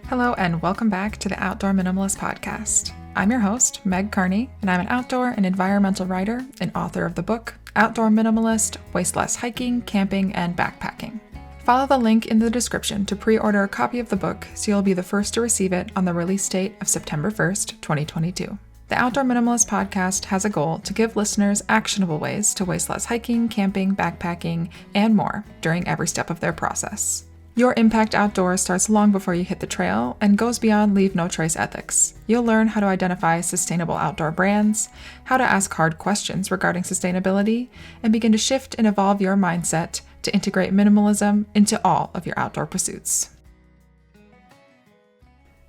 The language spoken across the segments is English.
Hello and welcome back to the Outdoor Minimalist Podcast. I'm your host, Meg Carney, and I'm an outdoor and environmental writer and author of the book, Outdoor Minimalist, Waste Less Hiking, Camping, and Backpacking. Follow the link in the description to pre-order a copy of the book so you'll be the first to receive it on the release date of September 1st, 2022. The Outdoor Minimalist Podcast has a goal to give listeners actionable ways to waste less hiking, camping, backpacking, and more during every step of their process. Your impact outdoors starts long before you hit the trail and goes beyond leave no trace ethics. You'll learn how to identify sustainable outdoor brands, how to ask hard questions regarding sustainability, and begin to shift and evolve your mindset to integrate minimalism into all of your outdoor pursuits.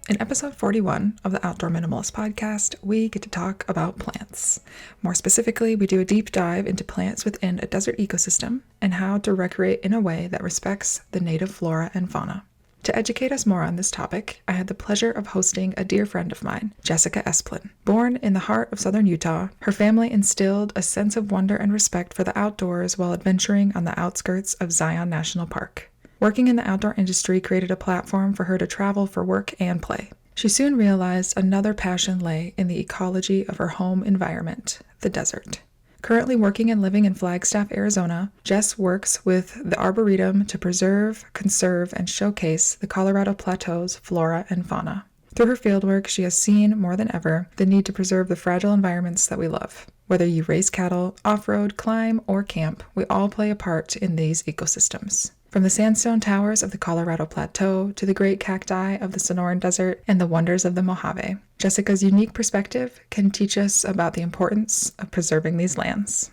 In episode 41 of the Outdoor Minimalist Podcast, we get to talk about plants. More specifically, we do a deep dive into plants within a desert ecosystem and how to recreate in a way that respects the native flora and fauna. To educate us more on this topic, I had the pleasure of hosting a dear friend of mine, Jessica Esplin. Born in the heart of southern Utah, her family instilled a sense of wonder and respect for the outdoors while adventuring on the outskirts of Zion National Park. Working in the outdoor industry created a platform for her to travel for work and play. She soon realized another passion lay in the ecology of her home environment, the desert. Currently working and living in Flagstaff, Arizona, Jess works with the Arboretum to preserve, conserve, and showcase the Colorado Plateaus flora and fauna. Through her fieldwork, she has seen more than ever the need to preserve the fragile environments that we love. Whether you raise cattle, off-road, climb, or camp, we all play a part in these ecosystems. From the Sandstone Towers of the Colorado Plateau to the great cacti of the Sonoran Desert and the wonders of the Mojave, Jessica's unique perspective can teach us about the importance of preserving these lands.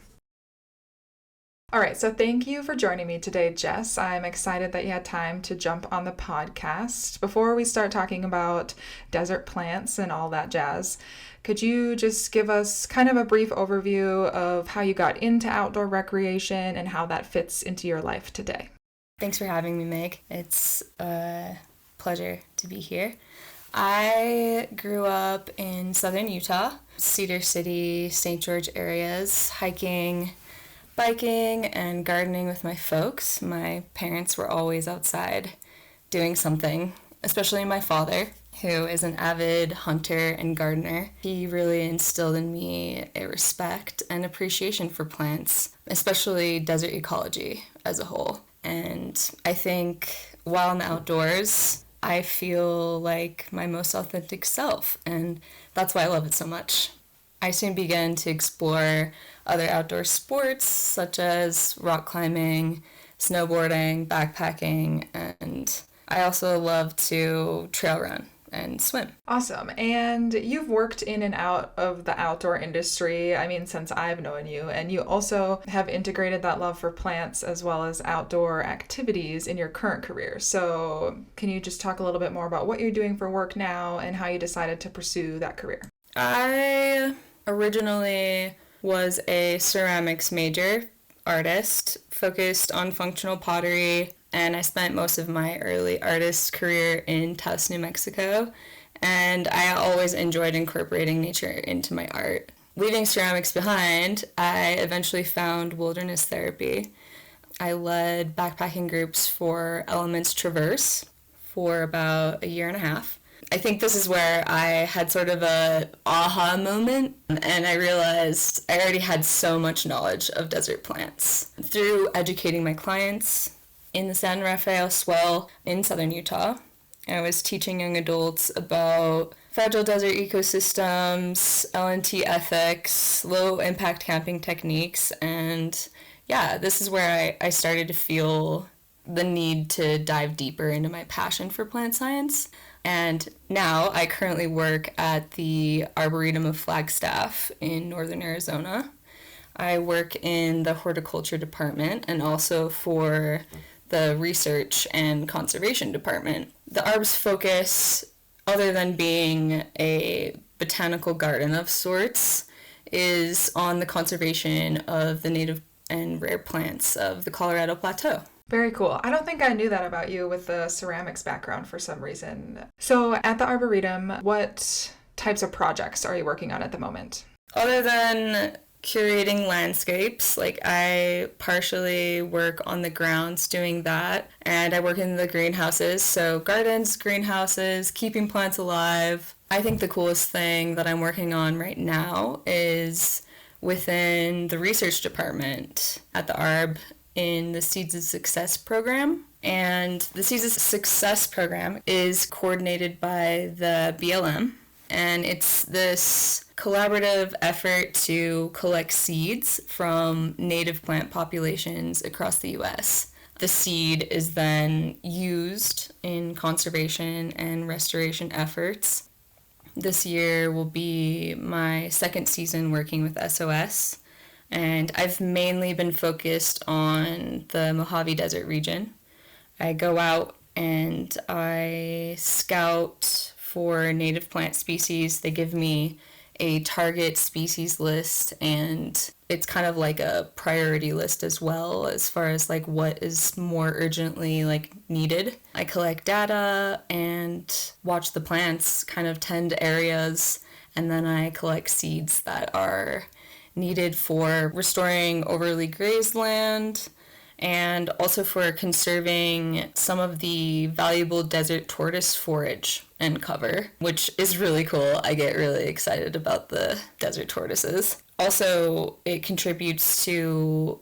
All right, so thank you for joining me today, Jess. I'm excited that you had time to jump on the podcast. Before we start talking about desert plants and all that jazz, could you just give us kind of a brief overview of how you got into outdoor recreation and how that fits into your life today? Thanks for having me, Meg. It's a pleasure to be here. I grew up in southern Utah, Cedar City, St. George areas, hiking, biking, and gardening with my folks. My parents were always outside doing something, especially my father, who is an avid hunter and gardener. He really instilled in me a respect and appreciation for plants, especially desert ecology as a whole. And I think while in the outdoors, I feel like my most authentic self, and that's why I love it so much. I soon began to explore other outdoor sports such as rock climbing, snowboarding, backpacking, and I also love to trail run and swim. Awesome. And you've worked in and out of the outdoor industry, since I've known you, and you also have integrated that love for plants as well as outdoor activities in your current career. So can you just talk a little bit more about what you're doing for work now and how you decided to pursue that career? I originally was a ceramics major artist focused on functional pottery, and I spent most of my early artist career in Taos, New Mexico, and I always enjoyed incorporating nature into my art. Leaving ceramics behind, I eventually found wilderness therapy. I led backpacking groups for Elements Traverse for about a year and a half. I think this is where I had sort of a aha moment, and I realized I already had so much knowledge of desert plants. Through educating my clients in the San Rafael Swell in southern Utah, I was teaching young adults about fragile desert ecosystems, L&T ethics, low-impact camping techniques, and this is where I started to feel the need to dive deeper into my passion for plant science. And now I currently work at the Arboretum of Flagstaff in northern Arizona. I work in the horticulture department and also for the research and conservation department. The Arb's focus, other than being a botanical garden of sorts, is on the conservation of the native and rare plants of the Colorado Plateau. Very cool. I don't think I knew that about you with the ceramics background for some reason. So at the Arboretum, what types of projects are you working on at the moment? Other than curating landscapes. Like, I partially work on the grounds doing that, and I work in the greenhouses, so gardens, greenhouses, keeping plants alive. I think the coolest thing that I'm working on right now is within the research department at the ARB in the Seeds of Success program. And the Seeds of Success program is coordinated by the BLM, and it's this collaborative effort to collect seeds from native plant populations across the U.S. The seed is then used in conservation and restoration efforts. This year will be my second season working with SOS, and I've mainly been focused on the Mojave Desert region. I go out and I scout for native plant species. They give me a target species list, and it's kind of like a priority list as well as far as like what is more urgently like needed. I collect data and watch the plants kind of tend areas, and then I collect seeds that are needed for restoring overly grazed land and also for conserving some of the valuable desert tortoise forage and cover, which is really cool. I get really excited about the desert tortoises. Also, it contributes to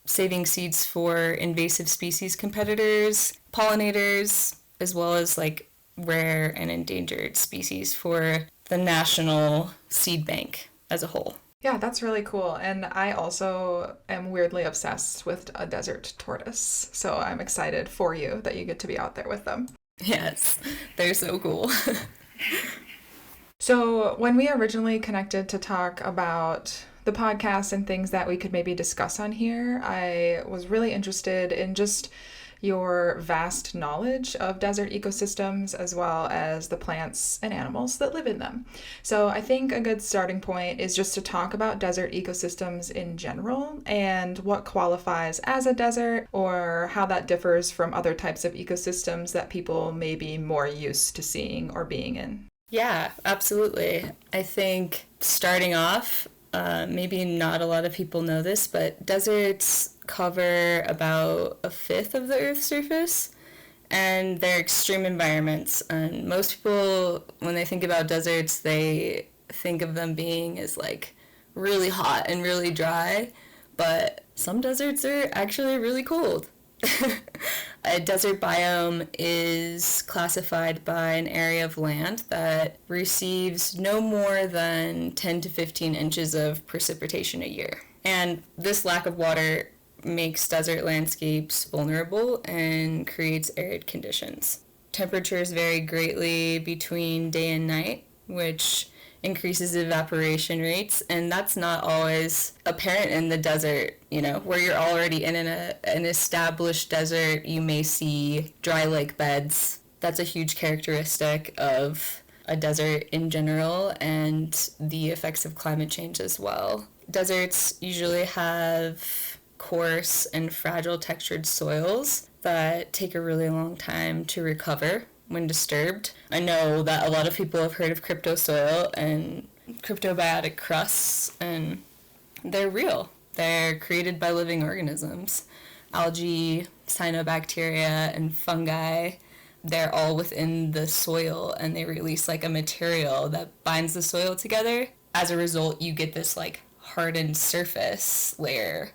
saving seeds for invasive species competitors, pollinators, as well as like rare and endangered species for the national seed bank as a whole. Yeah, that's really cool. And I also am weirdly obsessed with a desert tortoise. So I'm excited for you that you get to be out there with them. Yes, they're so cool. So when we originally connected to talk about the podcast and things that we could maybe discuss on here, I was really interested in just your vast knowledge of desert ecosystems as well as the plants and animals that live in them. So I think a good starting point is just to talk about desert ecosystems in general and what qualifies as a desert or how that differs from other types of ecosystems that people may be more used to seeing or being in. Yeah, absolutely. I think starting off, maybe not a lot of people know this, but deserts cover about a fifth of the Earth's surface, and they're extreme environments. And most people, when they think about deserts, they think of them being as like really hot and really dry, but some deserts are actually really cold. A desert biome is classified by an area of land that receives no more than 10 to 15 inches of precipitation a year. And this lack of water makes desert landscapes vulnerable and creates arid conditions. Temperatures vary greatly between day and night, which increases evaporation rates, and that's not always apparent in the desert. You know, where you're already in an established desert, you may see dry lake beds. That's a huge characteristic of a desert in general and the effects of climate change as well. Deserts usually have coarse and fragile textured soils that take a really long time to recover when disturbed. I know that a lot of people have heard of cryptosoil and cryptobiotic crusts, and they're real. They're created by living organisms. Algae, cyanobacteria, and fungi, they're all within the soil, and they release like a material that binds the soil together. As a result, you get this like hardened surface layer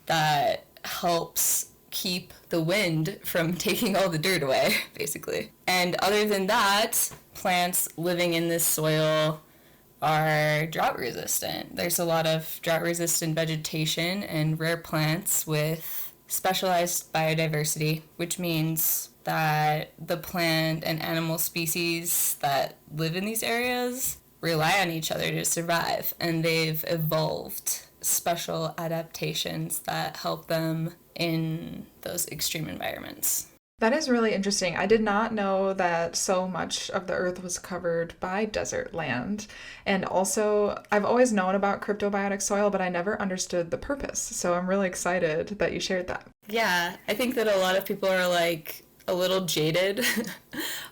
that helps keep the wind from taking all the dirt away, basically. And other than that, plants living in this soil are drought resistant. There's a lot of drought resistant vegetation and rare plants with specialized biodiversity, which means that the plant and animal species that live in these areas rely on each other to survive, and they've evolved special adaptations that help them in those extreme environments. That is really interesting. I did not know that so much of the earth was covered by desert land. And also, I've always known about cryptobiotic soil, but I never understood the purpose. So I'm really excited that you shared that. Yeah, I think that a lot of people are like a little jaded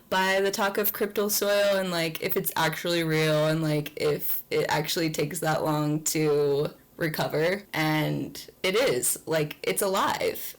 by the talk of crypto soil and like if it's actually real and like if it actually takes that long to recover. And it is, like, it's alive.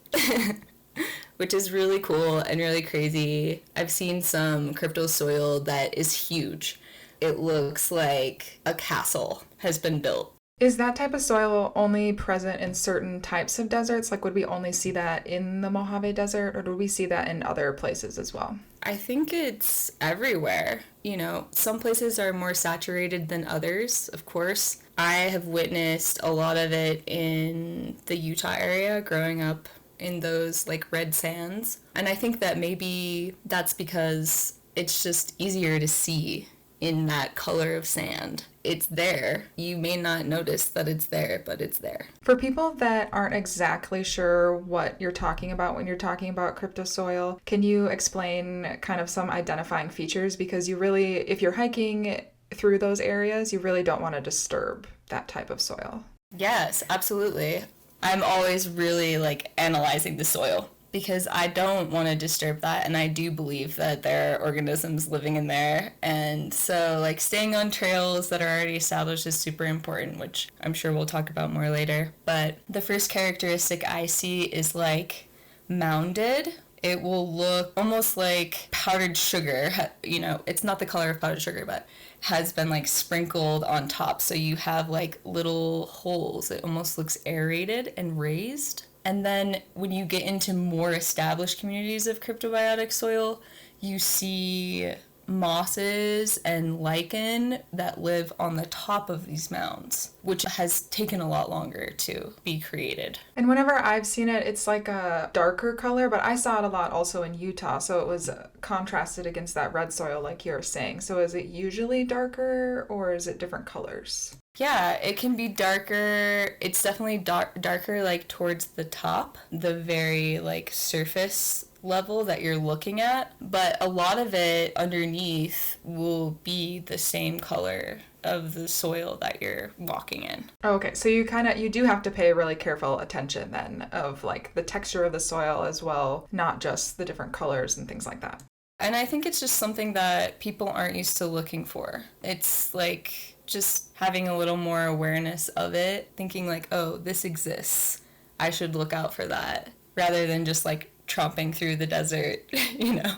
Which is really cool and really crazy. I've seen some crypto soil that is huge. It looks like a castle has been built. Is that type of soil only present in certain types of deserts? Like, would we only see that in the Mojave Desert, or do we see that in other places as well? I think it's everywhere. You know, some places are more saturated than others, of course. I have witnessed a lot of it in the Utah area growing up in those like red sands. And I think that maybe that's because it's just easier to see in that color of sand. It's there. You may not notice that it's there, but it's there. For people that aren't exactly sure what you're talking about when you're talking about cryptosoil, can you explain kind of some identifying features? Because you really, if you're hiking through those areas, you really don't want to disturb that type of soil. Yes, absolutely. I'm always really like analyzing the soil because I don't want to disturb that, and I do believe that there are organisms living in there. And so like staying on trails that are already established is super important, which I'm sure we'll talk about more later. But the first characteristic I see is like mounded. It will look almost like powdered sugar. You know, it's not the color of powdered sugar, but has been like sprinkled on top. So you have like little holes. It almost looks aerated and raised. And then when you get into more established communities of cryptobiotic soil, you see mosses and lichen that live on the top of these mounds, which has taken a lot longer to be created. And whenever I've seen it, it's like a darker color, but I saw it a lot also in Utah, so it was contrasted against that red soil like you're saying. So is it usually darker, or is it different colors? Yeah, it can be darker. It's definitely darker like towards the top, the very like surface level that you're looking at, but a lot of it underneath will be the same color of the soil that you're walking in. Okay, so you do have to pay really careful attention then of like the texture of the soil as well, not just the different colors and things like that. And I think it's just something that people aren't used to looking for. It's like just having a little more awareness of it, thinking like, oh, this exists. I should look out for that, rather than just like tromping through the desert, you know,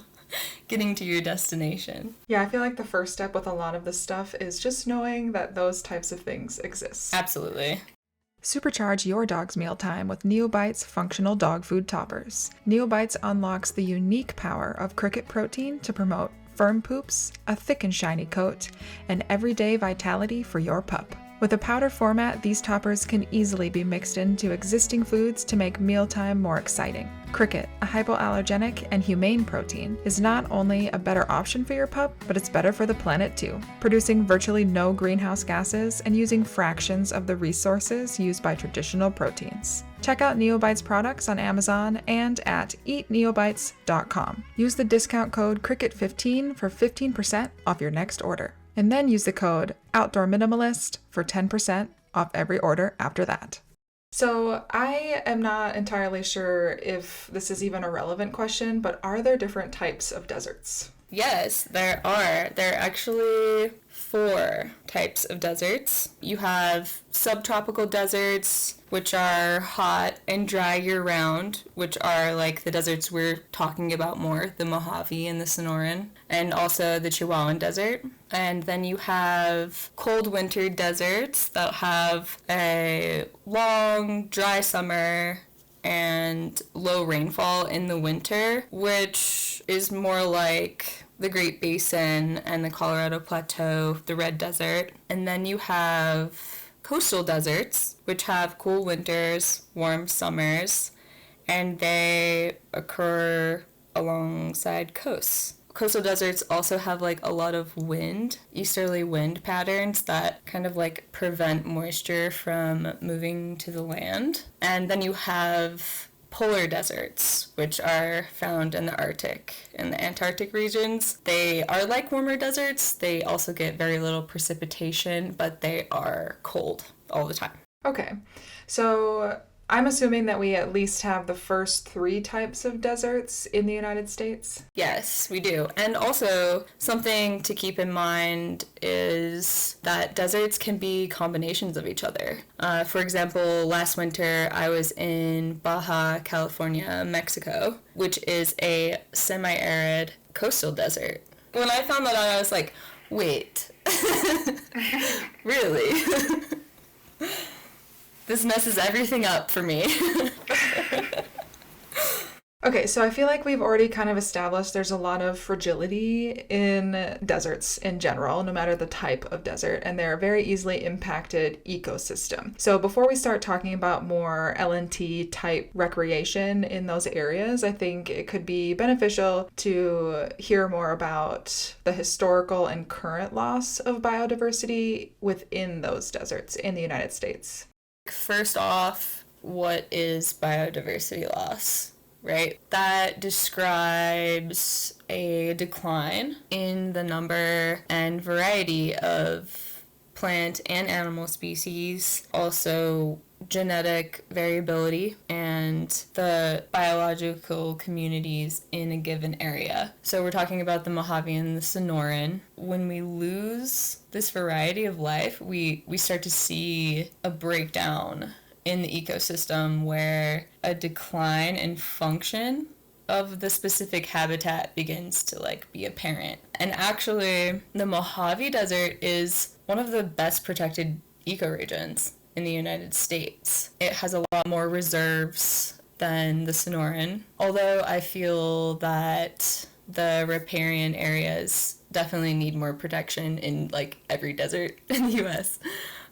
getting to your destination. Yeah, I feel like the first step with a lot of this stuff is just knowing that those types of things exist. Absolutely. Supercharge your dog's mealtime with Neobites functional dog food toppers. Neobites unlocks the unique power of cricket protein to promote firm poops, a thick and shiny coat, and everyday vitality for your pup. With a powder format, these toppers can easily be mixed into existing foods to make mealtime more exciting. Cricket, a hypoallergenic and humane protein, is not only a better option for your pup, but it's better for the planet too, producing virtually no greenhouse gases and using fractions of the resources used by traditional proteins. Check out Neobites products on Amazon and at eatneobites.com. Use the discount code CRICKET15 for 15% off your next order. And then use the code Outdoor Minimalist for 10% off every order after that. So I am not entirely sure if this is even a relevant question, but are there different types of deserts? Yes, there are. There are actually 4 types of deserts. You have subtropical deserts, which are hot and dry year-round, which are like the deserts we're talking about more, the Mojave and the Sonoran, and also the Chihuahuan Desert. And then you have cold winter deserts that have a long, dry summer and low rainfall in the winter, which is more like the Great Basin and the Colorado Plateau, the Red Desert. And then you have coastal deserts, which have cool winters, warm summers, and they occur alongside coasts. Coastal deserts also have like a lot of wind, easterly wind patterns that kind of like prevent moisture from moving to the land. And then you have polar deserts, which are found in the Arctic and the Antarctic regions. They are like warmer deserts. They also get very little precipitation, but they are cold all the time. Okay, so I'm assuming that we at least have the first 3 types of deserts in the United States. Yes, we do. And also, something to keep in mind is that deserts can be combinations of each other. For example, last winter I was in Baja California, Mexico, which is a semi-arid coastal desert. When I found that out, I was like, wait, really? This messes everything up for me. Okay, so I feel like we've already kind of established there's a lot of fragility in deserts in general, no matter the type of desert, and they're a very easily impacted ecosystem. So before we start talking about more L&T type recreation in those areas, I think it could be beneficial to hear more about the historical and current loss of biodiversity within those deserts in the United States. First off, what is biodiversity loss? Right? That describes a decline in the number and variety of plant and animal species, also genetic variability, and the biological communities in a given area. So we're talking about the Mojave and the Sonoran. When we lose this variety of life, we start to see a breakdown in the ecosystem where a decline in function of the specific habitat begins to be apparent. And actually, the Mojave Desert is one of the best protected ecoregions in the United States. It has a lot more reserves than the Sonoran, although I feel that the riparian areas definitely need more protection in every desert in the US.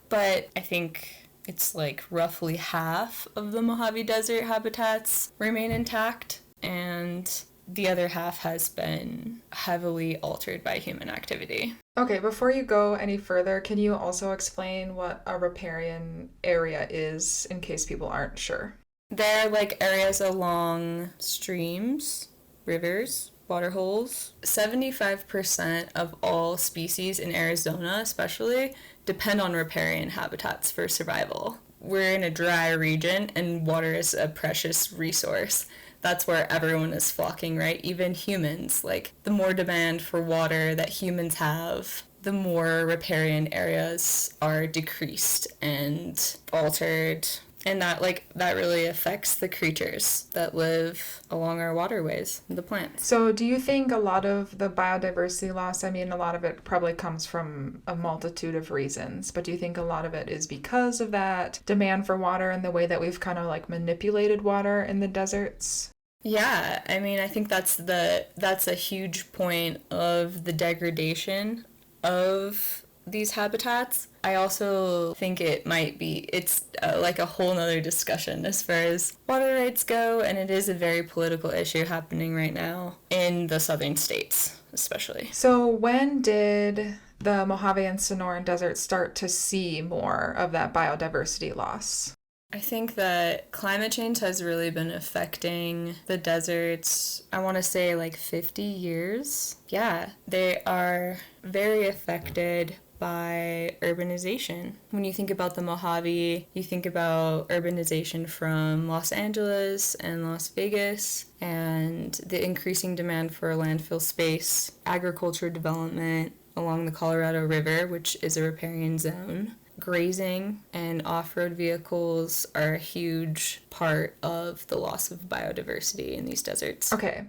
But I think it's roughly half of the Mojave Desert habitats remain intact, and the other half has been heavily altered by human activity. Okay, before you go any further, can you also explain what a riparian area is in case people aren't sure? They're areas along streams, rivers, water holes. 75% of all species in Arizona especially depend on riparian habitats for survival. We're in a dry region and water is a precious resource. That's where everyone is flocking, right? Even humans. The more demand for water that humans have, the more riparian areas are decreased and altered. And that really affects the creatures that live along our waterways, the plants. So do you think a lot of the biodiversity loss, a lot of it probably comes from a multitude of reasons, but do you think a lot of it is because of that demand for water and the way that we've kind of manipulated water in the deserts? Yeah, I think that's a huge point of the degradation of these habitats. I also think it's a whole nother discussion as far as water rights go, and it is a very political issue happening right now in the southern states, especially. So when did the Mojave and Sonoran deserts start to see more of that biodiversity loss? I think that climate change has really been affecting the deserts, I want to say 50 years. Yeah, they are very affected by urbanization. When you think about the Mojave, you think about urbanization from Los Angeles and Las Vegas, and the increasing demand for landfill space, agriculture development along the Colorado River, which is a riparian zone. Grazing and off-road vehicles are a huge part of the loss of biodiversity in these deserts. Okay,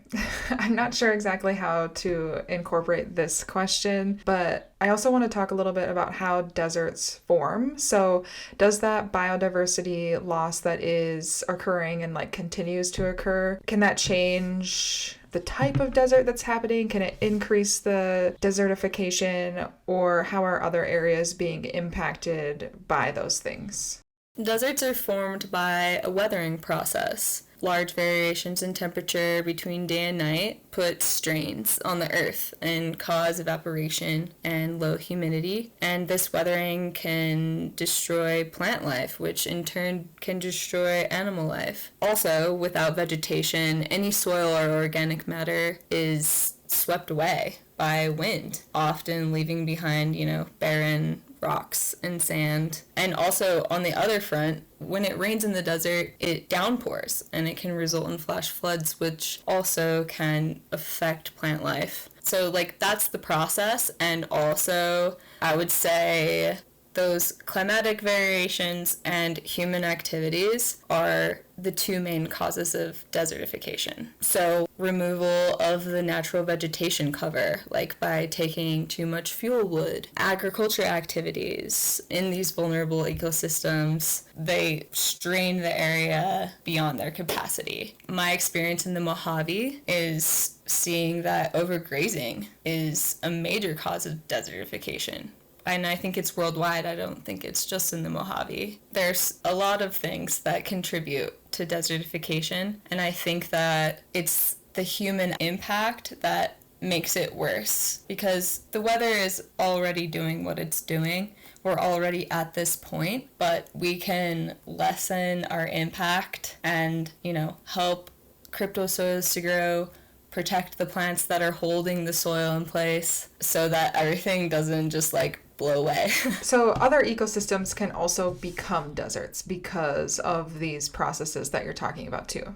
I'm not sure exactly how to incorporate this question, but I also want to talk a little bit about how deserts form. So does that biodiversity loss that is occurring and continues to occur, can that change the type of desert that's happening? Can it increase the desertification, or how are other areas being impacted by those things? Deserts are formed by a weathering process. Large variations in temperature between day and night put strains on the earth and cause evaporation and low humidity. And this weathering can destroy plant life, which in turn can destroy animal life. Also, without vegetation, any soil or organic matter is swept away by wind, often leaving behind, barren rocks and sand. And also on the other front, when it rains in the desert, it downpours and it can result in flash floods, which also can affect plant life. So like that's the process. And also I would say those climatic variations and human activities are the two main causes of desertification. So removal of the natural vegetation cover, like by taking too much fuel wood, agriculture activities in these vulnerable ecosystems, they strain the area beyond their capacity. My experience in the Mojave is seeing that overgrazing is a major cause of desertification. And I think it's worldwide. I don't think it's just in the Mojave. There's a lot of things that contribute to desertification, and I think that it's the human impact that makes it worse, because the weather is already doing what it's doing. We're already at this point, but we can lessen our impact and, help cryptosoils to grow, protect the plants that are holding the soil in place so that everything doesn't just blow away. So other ecosystems can also become deserts because of these processes that you're talking about too.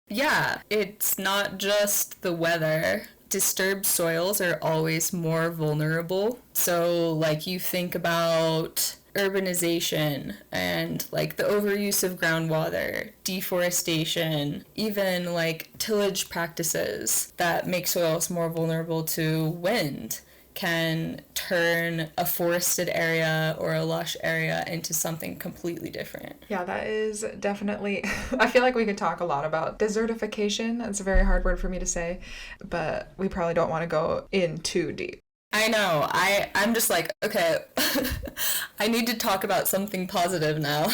Yeah, it's not just the weather. Disturbed soils are always more vulnerable. So you think about urbanization and the overuse of groundwater, deforestation, even tillage practices that make soils more vulnerable to wind can turn a forested area or a lush area into something completely different. Yeah, that is definitely, I feel like we could talk a lot about desertification. It's a very hard word for me to say, but we probably don't want to go in too deep. I know. I'm just okay, I need to talk about something positive now.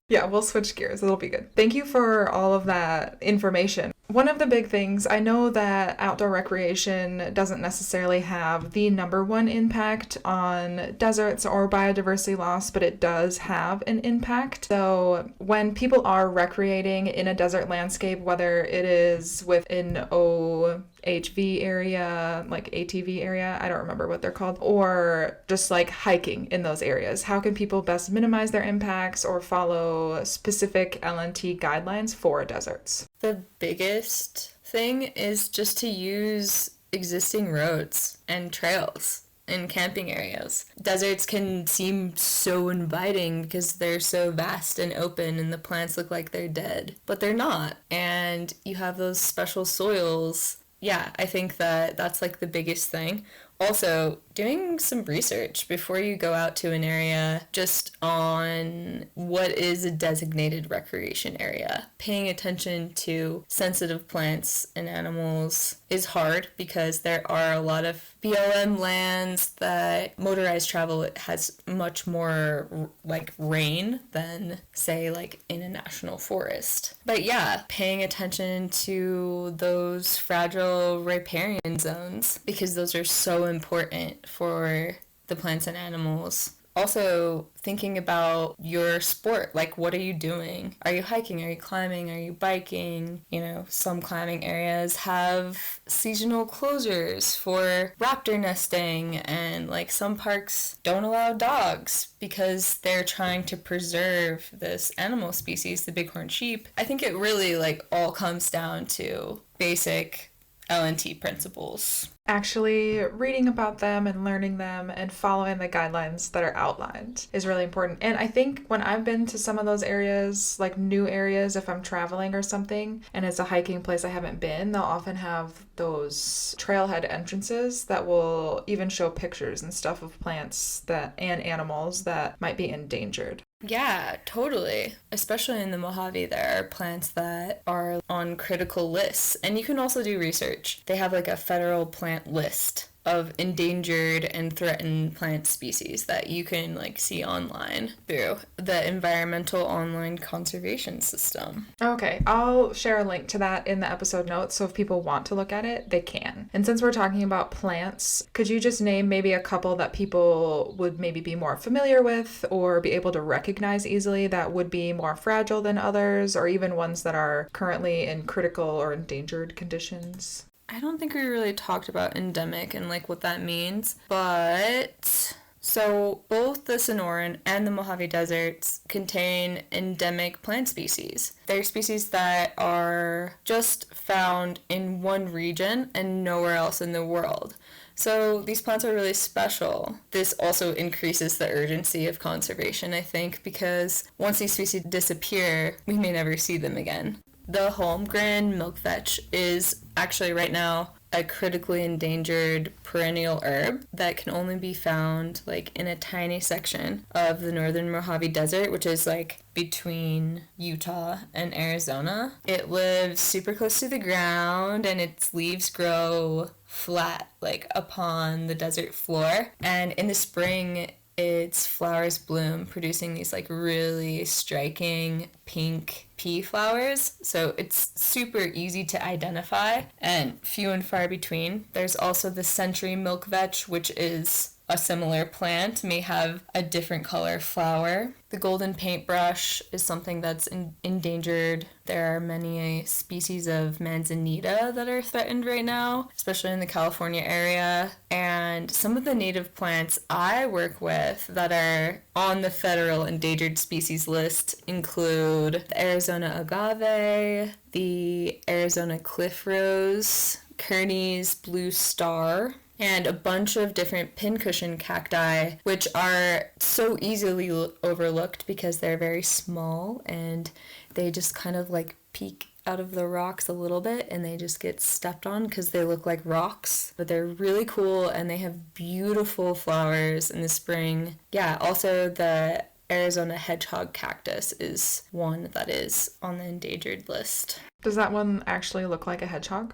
Yeah, we'll switch gears. It'll be good. Thank you for all of that information. One of the big things, I know that outdoor recreation doesn't necessarily have the number one impact on deserts or biodiversity loss, but it does have an impact. So when people are recreating in a desert landscape, whether it is within OHV area, ATV area, I don't remember what they're called, or just hiking in those areas, how can people best minimize their impacts or follow specific LNT guidelines for deserts? The biggest thing is just to use existing roads and trails in camping areas. Deserts can seem so inviting because they're so vast and open and the plants look like they're dead, but they're not. And you have those special soils. Yeah, I think that that's the biggest thing. Also, doing some research before you go out to an area just on what is a designated recreation area. Paying attention to sensitive plants and animals is hard because there are a lot of BLM lands that motorized travel has much more rain than say in a national forest. But yeah, paying attention to those fragile riparian zones because those are so important for the plants and animals. Also, thinking about your sport, what are you doing? Are you hiking? Are you climbing? Are you biking? Some climbing areas have seasonal closures for raptor nesting, and some parks don't allow dogs because they're trying to preserve this animal species, the bighorn sheep. I think it really all comes down to basic LNT principles. Actually reading about them and learning them and following the guidelines that are outlined is really important. And I think when I've been to some of those areas, new areas, if I'm traveling or something, and it's a hiking place I haven't been, they'll often have those trailhead entrances that will even show pictures and stuff of plants and animals that might be endangered. Yeah, totally. Especially in the Mojave, there are plants that are on critical lists. And you can also do research. They have a federal plant list of endangered and threatened plant species that you can see online through the Environmental Online Conservation System. Okay, I'll share a link to that in the episode notes, so if people want to look at it, they can. And since we're talking about plants, could you just name maybe a couple that people would maybe be more familiar with or be able to recognize easily that would be more fragile than others, or even ones that are currently in critical or endangered conditions? I don't think we really talked about endemic and what that means, but So both the Sonoran and the Mojave deserts contain endemic plant species. They're species that are just found in one region and nowhere else in the world. So these plants are really special. This also increases the urgency of conservation, I think, because once these species disappear, we may never see them again. The Holmgren milkvetch is actually right now a critically endangered perennial herb that can only be found like in a tiny section of the northern Mojave Desert, which is like between Utah and Arizona. It lives super close to the ground and its leaves grow flat like upon the desert floor, and in the spring its flowers bloom, producing these like really striking pink pea flowers. So it's super easy to identify and few and far between. There's also the century milkvetch, which is a similar plant, may have a different color flower. The golden paintbrush is something that's endangered. There are many species of manzanita that are threatened right now, especially in the California area. And some of the native plants I work with that are on the federal endangered species list include the Arizona agave, the Arizona cliff rose, Kearney's blue star, and a bunch of different pincushion cacti, which are so easily overlooked because they're very small and they just kind of like peek out of the rocks a little bit and they just get stepped on because they look like rocks. But they're really cool and they have beautiful flowers in the spring. Yeah, also the Arizona hedgehog cactus is one that is on the endangered list. Does that one actually look like a hedgehog?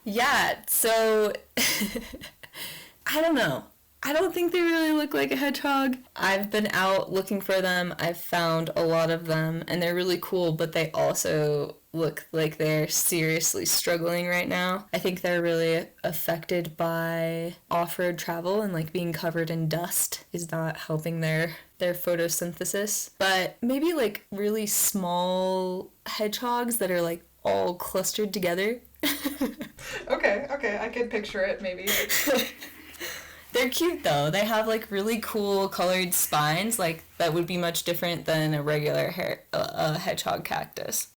Yeah, so I don't know. I don't think they really look like a hedgehog. I've been out looking for them. I've found a lot of them, and they're really cool, but they also look like they're seriously struggling right now. I think they're really affected by off-road travel, and like being covered in dust is not helping their photosynthesis. But maybe like really small hedgehogs that are like all clustered together. Okay, I could picture it maybe. They're cute though. They have like really cool colored spines, like that would be much different than a regular hedgehog cactus.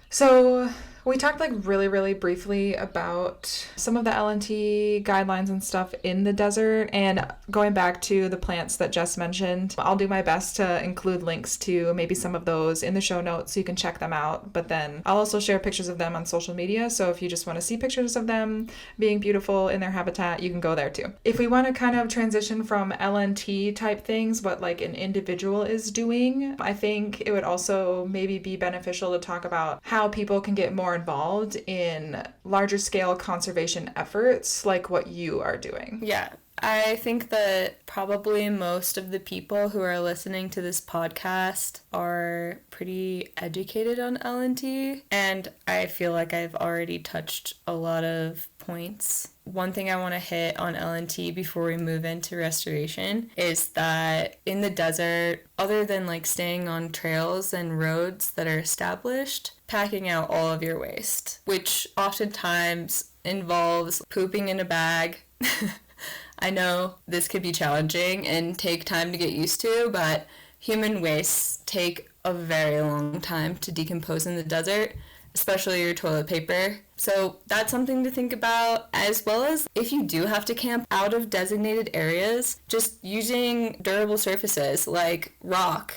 So we talked like really briefly about some of the LNT guidelines and stuff in the desert, and going back to the plants that Jess mentioned, I'll do my best to include links to maybe some of those in the show notes so you can check them out, but then I'll also share pictures of them on social media, so if you just want to see pictures of them being beautiful in their habitat, you can go there too. If we want to kind of transition from LNT type things, what like an individual is doing, I think it would also maybe be beneficial to talk about how people can get more involved in larger scale conservation efforts like what you are doing. Yeah. I think that probably most of the people who are listening to this podcast are pretty educated on LNT, and I feel like I've already touched a lot of points. One thing I want to hit on LNT before we move into restoration is that in the desert, other than like staying on trails and roads that are established, packing out all of your waste, which oftentimes involves pooping in a bag. I know this could be challenging and take time to get used to, but human wastes take a very long time to decompose in the desert, especially your toilet paper. So that's something to think about, as well as if you do have to camp out of designated areas, just using durable surfaces like rock,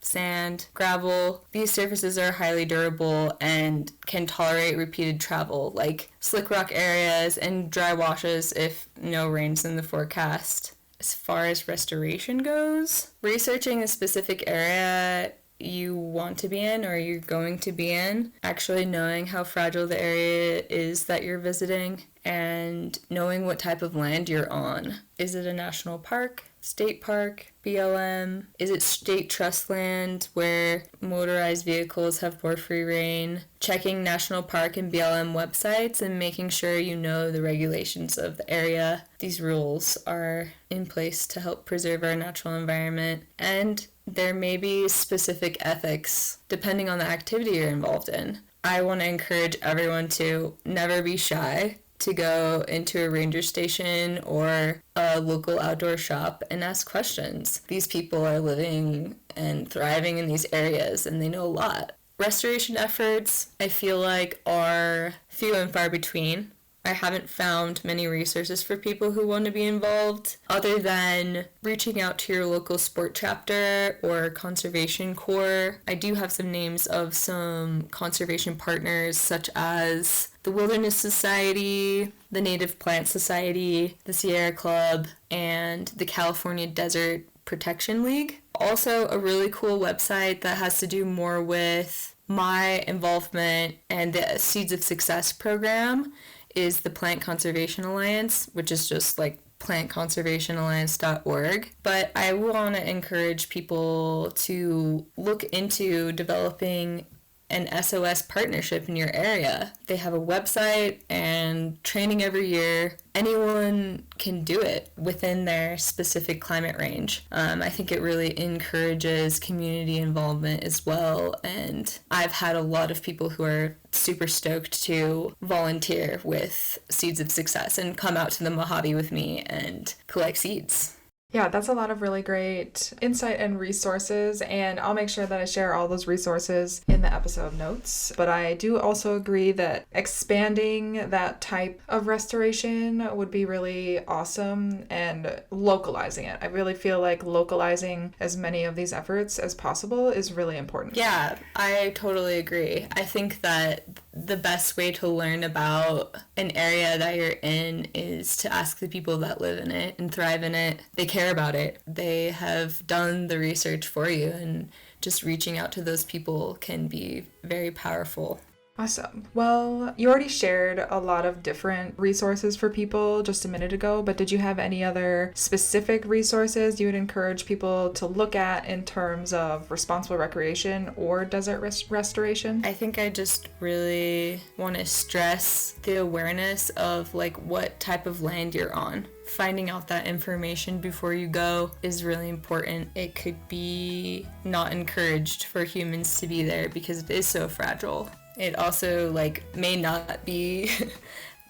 sand, gravel. These surfaces are highly durable and can tolerate repeated travel, like slick rock areas and dry washes if no rain's in the forecast. As far as restoration goes, researching a specific area you want to be in or you're going to be in, actually knowing how fragile the area is that you're visiting, and knowing what type of land you're on. Is it a national park, state park, BLM? Is it state trust land where motorized vehicles have more free reign? Checking national park and BLM websites and making sure you know the regulations of the area. These rules are in place to help preserve our natural environment, and there may be specific ethics depending on the activity you're involved in. I want to encourage everyone to never be shy. to go into a ranger station or a local outdoor shop and ask questions. These people are living and thriving in these areas, and they know a lot. Restoration efforts, I feel like, are few and far between. I haven't found many resources for people who want to be involved other than reaching out to your local sport chapter or conservation corps. I do have some names of some conservation partners such as the Wilderness Society, the Native Plant Society, the Sierra Club, and the California Desert Protection League. Also, a really cool website that has to do more with my involvement and the Seeds of Success program is the Plant Conservation Alliance, which is just like plantconservationalliance.org. But I want to encourage people to look into developing an SOS partnership in your area. They have a website and training every year. Anyone can do it within their specific climate range. I think it really encourages community involvement as well, and I've had a lot of people who are super stoked to volunteer with Seeds of Success and come out to the Mojave with me and collect seeds. Yeah, that's a lot of really great insight and resources, and I'll make sure that I share all those resources in the episode notes. But I do also agree that expanding that type of restoration would be really awesome, and localizing it. I really feel like localizing as many of these efforts as possible is really important. Yeah, I totally agree. I think that the best way to learn about an area that you're in is to ask the people that live in it and thrive in it. They care about it. They have done the research for you, and just reaching out to those people can be very powerful. Awesome. Well, you already shared a lot of different resources for people just a minute ago, but did you have any other specific resources you would encourage people to look at in terms of responsible recreation or desert restoration? I think I just really want to stress the awareness of like what type of land you're on. Finding out that information before you go is really important. It could be not encouraged for humans to be there because it is so fragile. It also may not be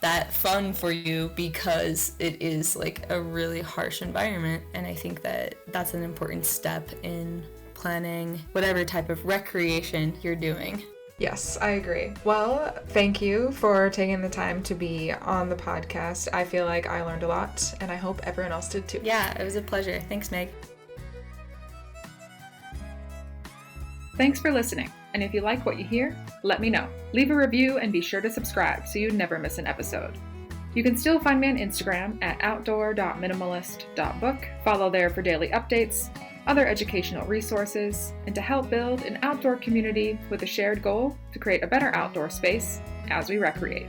that fun for you because it is a really harsh environment, and I think that that's an important step in planning whatever type of recreation you're doing. Yes, I agree. Well, thank you for taking the time to be on the podcast. I feel like I learned a lot, and I hope everyone else did too. Yeah, it was a pleasure. Thanks, Meg. Thanks for listening. And if you like what you hear, let me know. Leave a review and be sure to subscribe so you never miss an episode. You can still find me on Instagram at outdoor.minimalist.book. Follow there for daily updates, other educational resources, and to help build an outdoor community with a shared goal to create a better outdoor space as we recreate.